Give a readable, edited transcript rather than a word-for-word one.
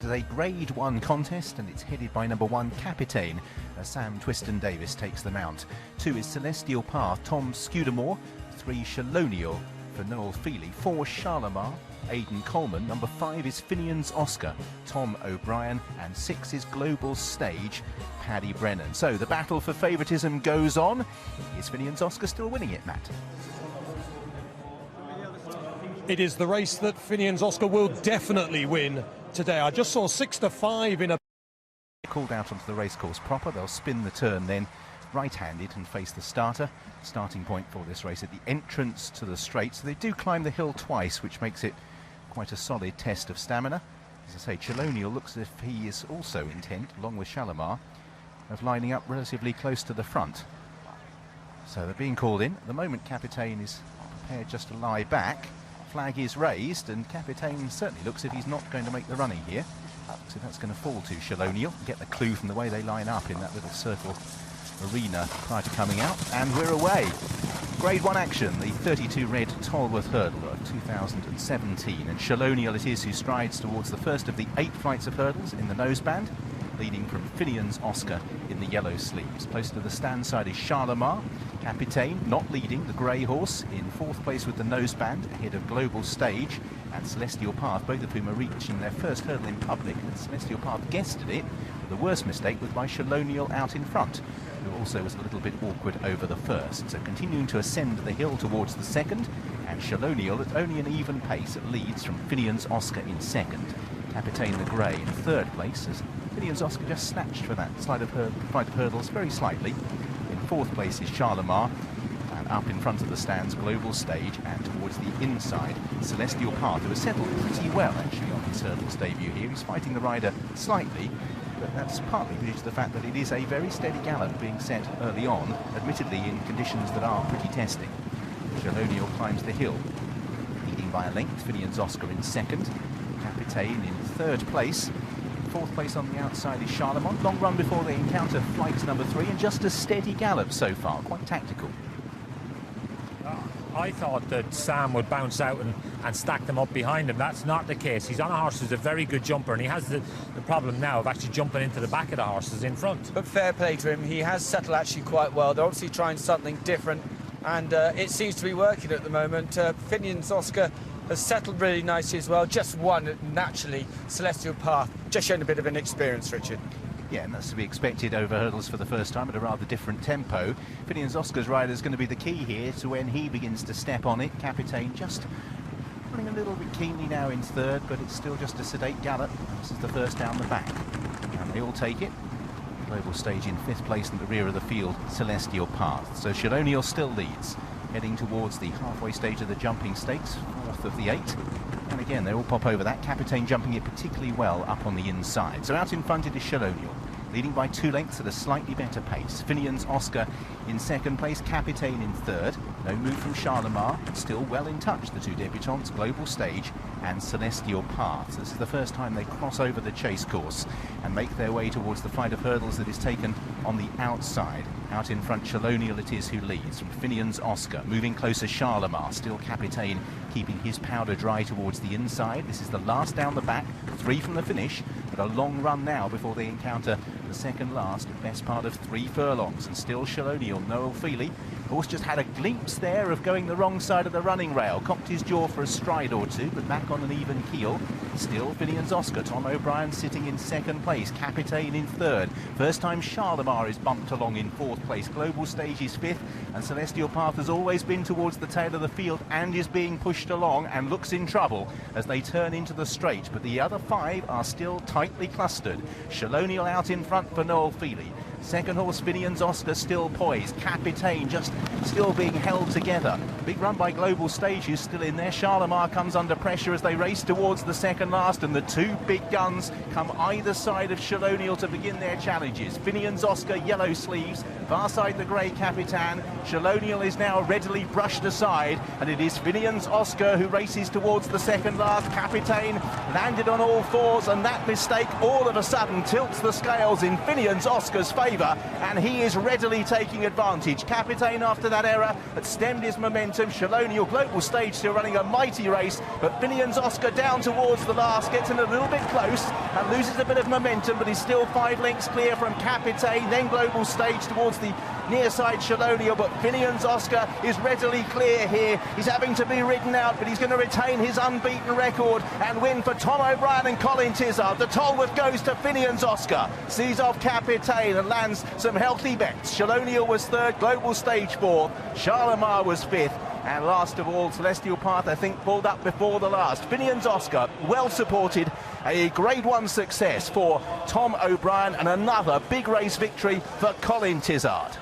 is a Grade 1 contest, and it's headed by number 1 Capitaine as Sam Twiston-Davis takes the mount. 2 is Celestial Path, Tom Scudamore. 3 Chalonnial for Noel Feely. 4 Charlemont, Aidan Coleman. Number 5 is Finian's Oscar, Tom O'Brien. And 6 is Global Stage, Paddy Brennan. So the battle for favouritism goes on. Is Finian's Oscar still winning it, Matt? It is the race that Finian's Oscar will definitely win today. I just saw 6 to 5 in a... Called out onto the racecourse proper. They'll spin the turn then right-handed and face the starter. Starting point for this race at the entrance to the straight. So they do climb the hill twice, which makes it quite a solid test of stamina. As I say, Chalonnial looks as if he is also intent, along with Charlemont, of lining up relatively close to the front. So they're being called in. At the moment, Capitaine is prepared just to lie back. Flag is raised, and Capitaine certainly looks as if he's not going to make the running here. So that's going to fall to Chalonnial. Get the clue from the way they line up in that little circle arena prior to coming out, and we're away. Grade 1 action, the 32 red Tolworth hurdle of 2017, and Chalonnial it is who strides towards the first of the 8 flights of hurdles in the noseband, leading from Finian's Oscar in the yellow sleeves. Close to the stand side is Charlemont. Capitaine not leading, the grey horse in 4th place with the noseband, ahead of Global Stage and Celestial Path, both of whom are reaching their first hurdle in public. And Celestial Path guessed at it. The worst mistake was by Chalonnial out in front, who also was a little bit awkward over the first. So continuing to ascend the hill towards the second, and Chalonnial at only an even pace leads from Finian's Oscar in second. Capitaine the grey in 3rd place, as Finian's Oscar just snatched for that flight of hurdles very slightly. In 4th place is Charlemont, and up in front of the stands Global Stage, and towards the inside Celestial Path, who has settled pretty well actually on his hurdles debut here. He's fighting the rider slightly, but that's partly due to the fact that it is a very steady gallop being set early on, admittedly in conditions that are pretty testing. Chalonnial climbs the hill, leading by a length. Finian's Oscar in second, Capitaine in 3rd place. 4th place on the outside is Charlemont. Long run before they encounter flight number 3, and just a steady gallop so far, quite tactical. I thought that Sam would bounce out and stack them up behind him. That's not the case. He's on a horse who's a very good jumper, and he has the problem now of actually jumping into the back of the horses in front. But fair play to him, he has settled actually quite well. They're obviously trying something different, and it seems to be working at the moment. Finian's Oscar has settled really nicely as well. Just one, naturally, Celestial Path, just showing a bit of inexperience, Richard. Yeah, and that's to be expected over hurdles for the first time at a rather different tempo. Finian's Oscar's rider is going to be the key here to when he begins to step on it. Capitaine just running a little bit keenly now in 3rd, but it's still just a sedate gallop. This is the first down the back, and they all take it. Global Stage in 5th place in the rear of the field, Celestial Path. So Chalonnial still leads, heading towards the halfway stage of the jumping stakes, 4th of the 8. And again, they all pop over that. Capitaine jumping it particularly well up on the inside. So out in front it is Chalonnial, leading by 2 lengths at a slightly better pace. Finian's Oscar in 2nd place, Capitaine in 3rd. No move from Charlemont, but still well in touch, the 2 debutants, Global Stage and Celestial Path. This is the first time they cross over the chase course and make their way towards the flight of hurdles that is taken on the outside. Out in front, Chalonnial it is who leads from Finian's Oscar. Moving closer, Charlemont, still Capitaine keeping his powder dry towards the inside. This is the last down the back, 3 from the finish, but a long run now before they encounter the second last, best part of 3 furlongs, and still Chalonnial, Noel Feely. Horse just had a glimpse there of going the wrong side of the running rail, cocked his jaw for a stride or 2, but back on an even keel. Still Finian's Oscar, Tom O'Brien sitting in 2nd place, Capitaine in 3rd. First time Charlemont is bumped along in 4th place, Global Stage is 5th, and Celestial Path has always been towards the tail of the field and is being pushed along and looks in trouble as they turn into the straight, but the other 5 are still tightly clustered. Chalonnial out in front for Noel Feely. Second horse, Finian's Oscar, still poised. Capitaine just still being held together. Big run by Global Stage, who's still in there. Charlemont comes under pressure as they race towards the second last, and the 2 big guns come either side of Chalonnial to begin their challenges. Finian's Oscar, yellow sleeves. Far side the grey Capitaine. Chalonnial is now readily brushed aside, and it is Finian's Oscar who races towards the second last. Capitaine landed on all 4s, and that mistake all of a sudden tilts the scales in Finian's Oscar's favour, and he is readily taking advantage. Capitaine after that that error that stemmed his momentum. Chalonnial, global stage, still running a mighty race, but Finian's Oscar down towards the last, gets in a little bit close and loses a bit of momentum, but he's still 5 lengths clear from Capitaine, then global stage towards the near side Chalonnial, but Finian's Oscar is readily clear here. He's having to be ridden out, but he's going to retain his unbeaten record and win for Tom O'Brien and Colin Tizard. The Tolworth goes to Finian's Oscar, sees off Capitaine and lands some healthy bets. Chalonnial was third, global stage fourth, Charlemagne was fifth, and last of all, Celestial Path, I think, pulled up before the last. Finian's Oscar, well supported, a Grade 1 success for Tom O'Brien, and another big race victory for Colin Tizard.